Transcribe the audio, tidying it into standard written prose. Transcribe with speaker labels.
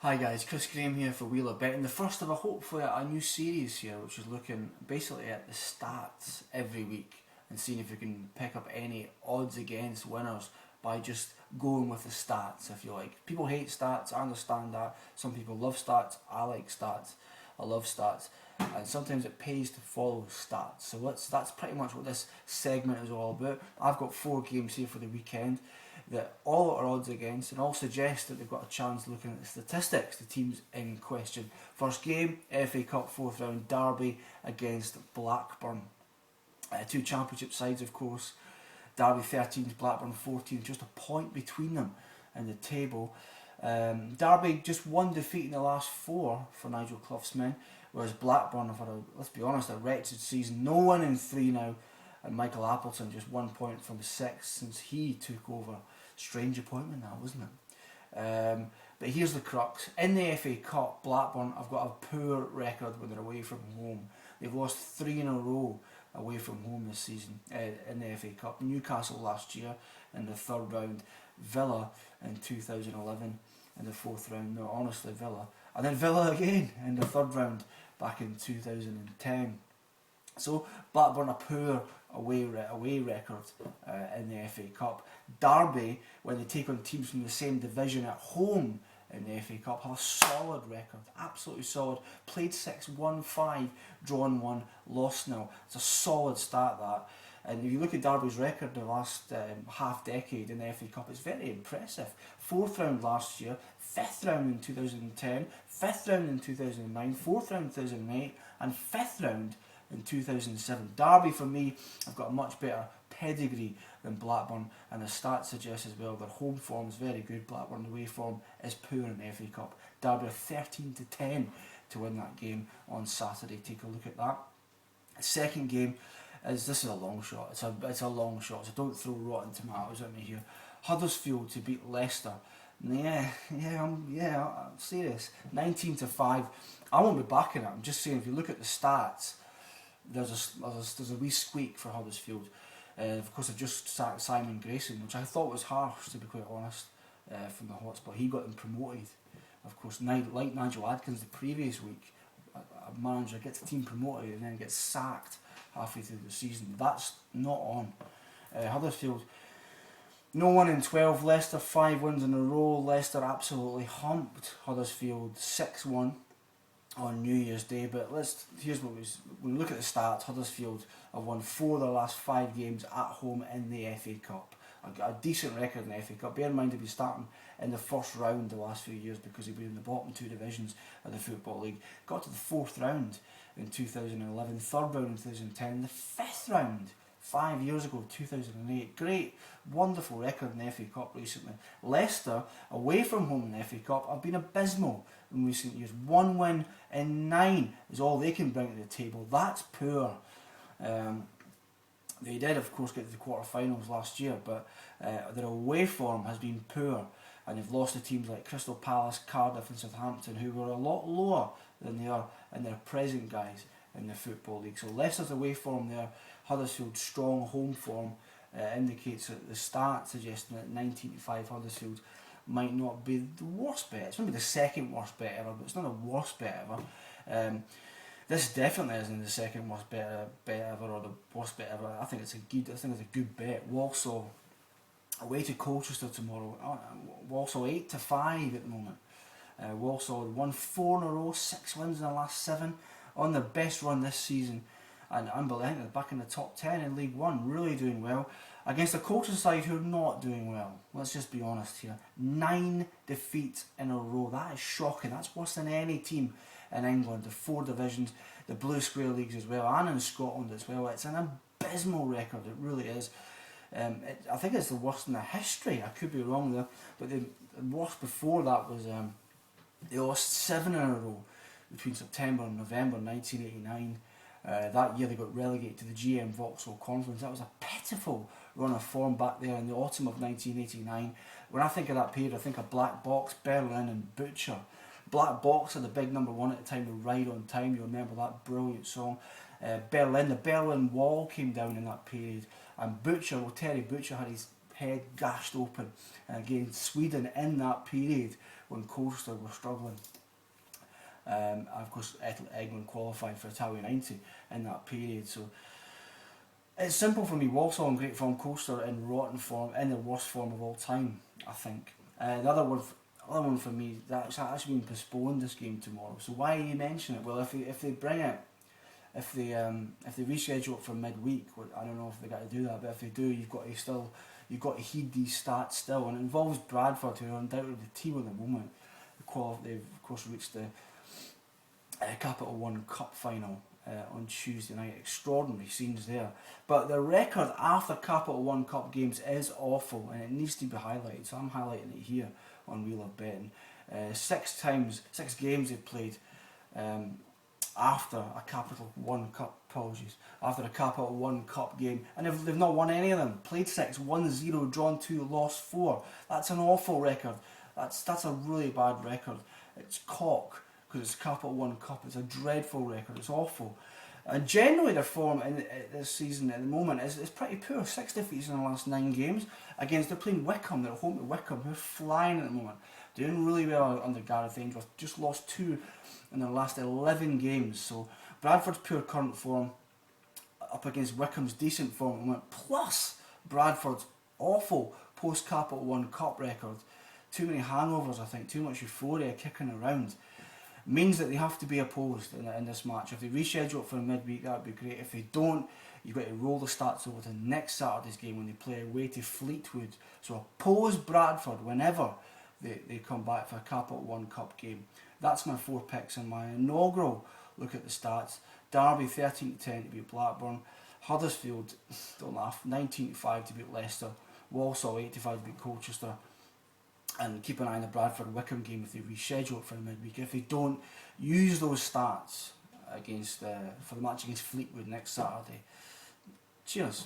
Speaker 1: Hi guys, Chris Graham here for Wheeler Betting, the first of hopefully a new series here which is looking basically at the stats every week and seeing if we can pick up any odds against winners by just going with the stats, if you like. People hate stats, I understand that. Some people love stats, I like stats, I love stats, and sometimes it pays to follow stats. So that's pretty much what this segment is all about. I've got 4 games here for the weekend that all are odds against and all suggest that they've got a chance looking at the statistics, the teams in question. First game, FA Cup 4th round derby against Blackburn. 2 championship sides of course. Derby 13th, Blackburn 14th, just a point between them in the table. Derby just 1 defeat in the last 4 for Nigel Clough's men, whereas Blackburn have had, let's be honest, a wretched season. No 1 in 3 now, and Michael Appleton just 1 point from 6 since he took over. Strange appointment that, wasn't it? But here's the crux. In the FA Cup, Blackburn have got a poor record when they're away from home. They've lost 3 in a row away from home this season in the FA Cup. Newcastle last year in the 3rd round, Villa in 2011 in the 4th round. No, honestly, Villa. And then Villa again in the 3rd round back in 2010. So Blackburn a poor away record in the FA Cup. Derby, when they take on teams from the same division at home in the FA Cup, have a solid record, absolutely solid. Played 6, won 5, drawn 1, lost 0. It's a solid start, that. And if you look at Derby's record in the last half decade in the FA Cup, it's very impressive. 4th round last year, 5th round in 2010, 5th round in 2009, 4th round in 2008, and 5th round in 2007. Derby, for me, have got a much better pedigree than Blackburn, and the stats suggest as well their home form is very good. Blackburn away form is poor in the FA Cup. Derby are 13-10 to win that game on Saturday. Take a look at that. The second game this is a long shot. It's a long shot, so don't throw rotten tomatoes at me here. Huddersfield to beat Leicester. I'm serious. 19-5. I won't be backing it. I'm just saying, if you look at the stats, there's a wee squeak for Huddersfield. Of course, they've just sacked Simon Grayson, which I thought was harsh, to be quite honest, from the hotspot. He got them promoted. Of course, like Nigel Adkins the previous week, a manager gets a team promoted and then gets sacked halfway through the season. That's not on. Huddersfield, no 1 in 12. Leicester 5 wins in a row. Leicester absolutely humped Huddersfield 6-1 on New Year's Day. But here's what when we look at the stats, Huddersfield have won 4 of their last 5 games at home in the FA Cup. A decent record in the FA Cup. Bear in mind, they've been starting in the 1st round the last few years because they've been in the bottom 2 divisions of the Football League. Got to the 4th round in 2011, 3rd round in 2010, the 5th round 5 years ago, 2008. Great, wonderful record in the FA Cup recently. Leicester, away from home in the FA Cup, have been abysmal in recent years. 1 win in 9 is all they can bring to the table. That's poor. They did, of course, get to the quarter-finals last year, but their away form has been poor, and they've lost to teams like Crystal Palace, Cardiff and Southampton, who were a lot lower than they are in their present guys in the Football League. So Leicester's away form there, Huddersfield's strong home form indicates that the start suggesting that 19-5 Huddersfield might not be the worst bet. It's maybe the second worst bet ever, but it's not the worst bet ever. This definitely isn't the second worst bet ever or the worst bet ever. I think it's a good bet. Walsall away to Colchester tomorrow. Walsall 8-5 at the moment. Walsall won 4 in a row, 6 wins in the last 7, on their best run this season, and unbelievable. I think they're back in the top 10 in League One, really doing well against a Colchester side who are not doing well. Let's just be honest here. 9 defeats in a row. That is shocking. That's worse than any team in England. The 4 divisions, the Blue Square Leagues as well, and in Scotland as well. It's an abysmal record. It really is. I think it's the worst in the history. I could be wrong there, but the worst before that was they lost 7 in a row between September and November 1989. That year they got relegated to the GM Vauxhall Conference. That was a pitiful run of form back there in the autumn of 1989. When I think of that period, I think of Black Box, Berlin and Butcher. Black Box had the big number 1 at the time, with Ride on Time. You remember that brilliant song. Berlin, the Berlin Wall came down in that period, and Butcher, well, Terry Butcher had his head gashed open against Sweden in that period when Colchester were struggling. Of course, England qualified for Italia 90 in that period. So it's simple for me. Walsall in great form, Colchester in rotten form, in the worst form of all time, I think. The other one for me, that's actually been postponed, this game tomorrow. So why are you mentioning it? Well, if they bring it, if they reschedule it for midweek, I don't know if they got to do that, but if they do, you've got to heed these stats still, and it involves Bradford, who are undoubtedly the team at the moment. They've of course reached the Capital One Cup final on Tuesday night. Extraordinary scenes there, but the record after Capital One Cup games is awful, and it needs to be highlighted. So I'm highlighting it here on Wheel of Betting. 6 games they've played after a Capital One Cup. After a Capital One Cup game, and they've not won any of them. Played 6, won 0, drawn 2, lost 4. That's an awful record. That's a really bad record. It's cock because it's Capital One Cup. It's a dreadful record. It's awful. And generally their form in this season at the moment is pretty poor. 6 defeats in the last 9 games against, they're playing Wycombe. They're home to Wycombe, who are flying at the moment. Doing really well under Gareth Ainsworth. Just lost 2 in their last 11 games. So Bradford's poor current form up against Wycombe's decent form at the moment, plus Bradford's awful post-Capital One Cup record. Too many hangovers, I think, too much euphoria kicking around. Means that they have to be opposed in this match. If they reschedule it for midweek, that would be great. If they don't, you've got to roll the stats over to next Saturday's game when they play away to Fleetwood. So oppose Bradford whenever they come back for a Capital One Cup game. That's my 4 picks in my inaugural look at the stats. Derby 13-10 to beat Blackburn. Huddersfield, don't laugh, 19-5 to beat Leicester. Walsall 85 to beat Colchester. And keep an eye on the Bradford-Wycombe game if they reschedule it for midweek. If they don't, use those stats for the match against Fleetwood next Saturday. Cheers.